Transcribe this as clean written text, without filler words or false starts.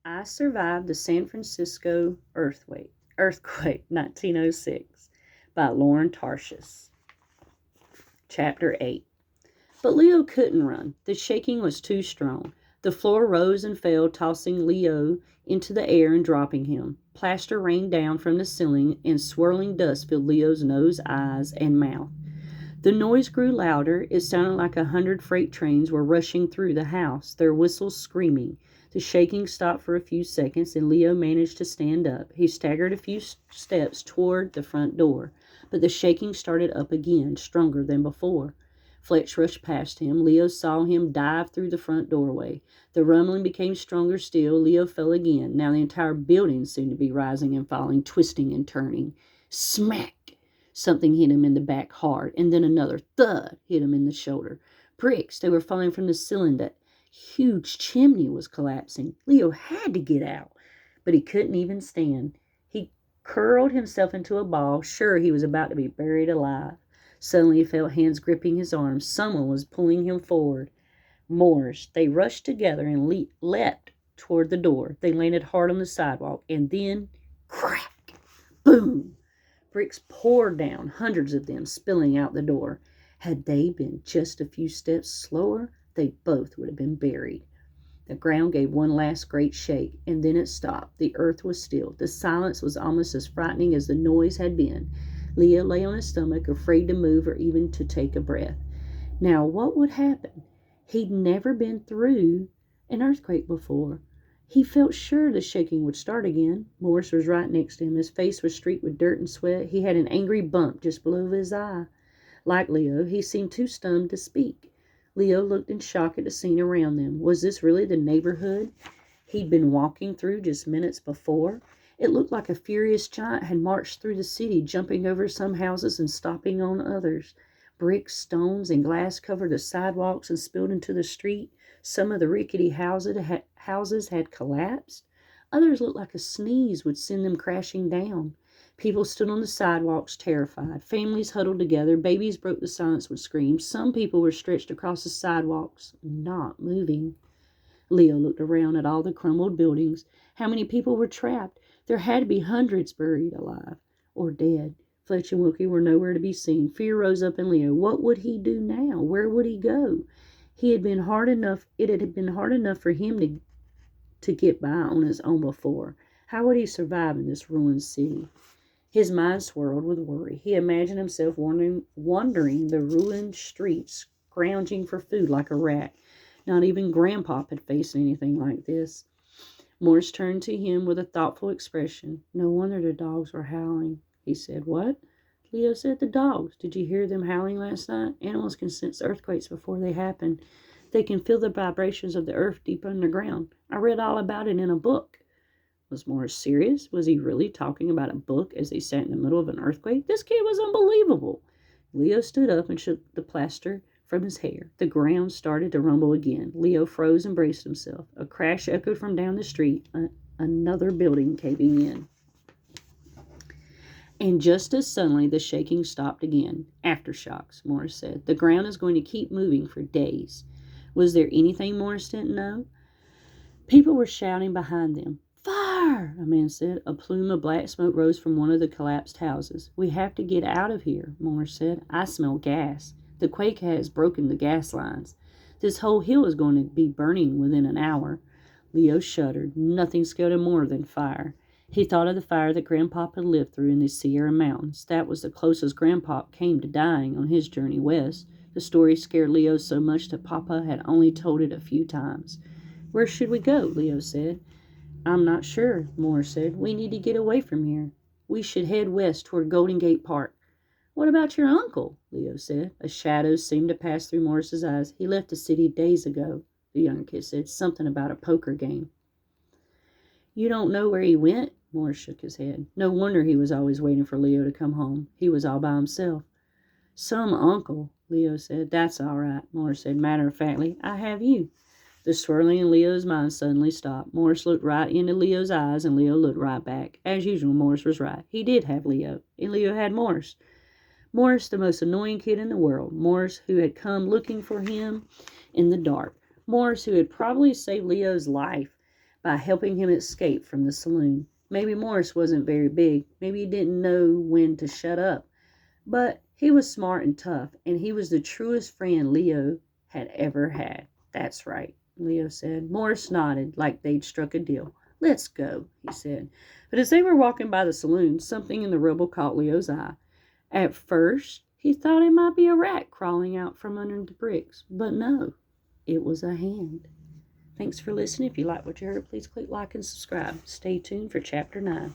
I survived the San Francisco earthquake 1906 by Lauren Tarshis. Chapter 8. But Leo couldn't run. The shaking was too strong. The floor rose and fell, tossing Leo into the air and dropping him. Plaster rained down from the ceiling, and swirling dust filled Leo's nose, eyes, and mouth. The noise grew louder. It sounded like 100 freight trains were rushing through the house, their whistles screaming. The shaking stopped for a few seconds, and Leo managed to stand up. He staggered a few steps toward the front door, but the shaking started up again, stronger than before. Fletch rushed past him. Leo saw him dive through the front doorway. The rumbling became stronger still. Leo fell again. Now the entire building seemed to be rising and falling, twisting and turning. Smack! Something hit him in the back hard, and then another thud hit him in the shoulder. Bricks, they were falling from the ceiling. That huge chimney was collapsing. Leo had to get out, but he couldn't even stand. He curled himself into a ball, sure he was about to be buried alive. Suddenly he felt hands gripping his arms. Someone was pulling him forward. Moors. They rushed together and leapt toward the door. They landed hard on the sidewalk, and then, crack! Boom! Bricks poured down, hundreds of them, spilling out the door. Had they been just a few steps slower, they both would have been buried. The ground gave one last great shake, and then it stopped. The earth was still. The silence was almost as frightening as the noise had been. Leo lay on his stomach, afraid to move or even to take a breath. Now, what would happen? He'd never been through an earthquake before. He felt sure the shaking would start again. Morris was right next to him. His face was streaked with dirt and sweat. He had an angry bump just below his eye. Like Leo, he seemed too stunned to speak. Leo looked in shock at the scene around them. Was this really the neighborhood he'd been walking through just minutes before? It looked like a furious giant had marched through the city, jumping over some houses and stopping on others. Bricks, stones, and glass covered the sidewalks and spilled into the street. Some of the rickety houses had collapsed. Others looked like a sneeze would send them crashing down. People stood on the sidewalks, terrified. Families huddled together. Babies broke the silence with screams. Some people were stretched across the sidewalks, not moving. Leo looked around at all the crumbled buildings. How many people were trapped? There had to be hundreds buried alive or dead. Fletch and Wilkie were nowhere to be seen. Fear rose up in Leo. What would he do now? Where would he go? It had been hard enough for him to get by on his own before. How would he survive in this ruined city? His mind swirled with worry. He imagined himself wandering the ruined streets, scrounging for food like a rat. Not even Grandpa had faced anything like this. Morris turned to him with a thoughtful expression. No wonder the dogs were howling, he said. What? Leo said. The dogs. Did you hear them howling last night? Animals can sense earthquakes before they happen. They can feel the vibrations of the earth deep underground. I read all about it in a book. Was Morris serious? Was he really talking about a book as they sat in the middle of an earthquake? This kid was unbelievable. Leo stood up and shook the plaster from his hair. The ground started to rumble again. Leo froze and braced himself. A crash echoed from down the street, another building caving in. And just as suddenly, the shaking stopped again. Aftershocks, Morris said. The ground is going to keep moving for days. Was there anything Morris didn't know? People were shouting behind them. Fire! A man said. A plume of black smoke rose from one of the collapsed houses. We have to get out of here, Morris said. I smell gas. The quake has broken the gas lines. This whole hill is going to be burning within an hour. Leo shuddered. Nothing scared him more than fire. He thought of the fire that Grandpa had lived through in the Sierra Mountains. That was the closest Grandpa came to dying on his journey west. The story scared Leo so much that Papa had only told it a few times. Where should we go? Leo said. I'm not sure, Morris said. We need to get away from here. We should head west toward Golden Gate Park. What about your uncle? Leo said. A shadow seemed to pass through Morris's eyes. He left the city days ago, the young kid said. Something about a poker game. You don't know where he went? Morris shook his head. No wonder he was always waiting for Leo to come home. He was all by himself. Some uncle, Leo said. That's all right, Morris said matter-of-factly. I have you. The swirling in Leo's mind suddenly stopped. Morris looked right into Leo's eyes, and Leo looked right back. As usual, Morris was right. He did have Leo, and Leo had Morris. Morris, the most annoying kid in the world. Morris, who had come looking for him in the dark. Morris, who had probably saved Leo's life by helping him escape from the saloon. Maybe Morris wasn't very big. Maybe he didn't know when to shut up. But he was smart and tough, and he was the truest friend Leo had ever had. That's right, Leo said. Morris nodded like they'd struck a deal. Let's go, he said. But as they were walking by the saloon, something in the rubble caught Leo's eye. At first, he thought it might be a rat crawling out from under the bricks. But no, it was a hand. Thanks for listening. If you like what you heard, please click like and subscribe. Stay tuned for Chapter 9.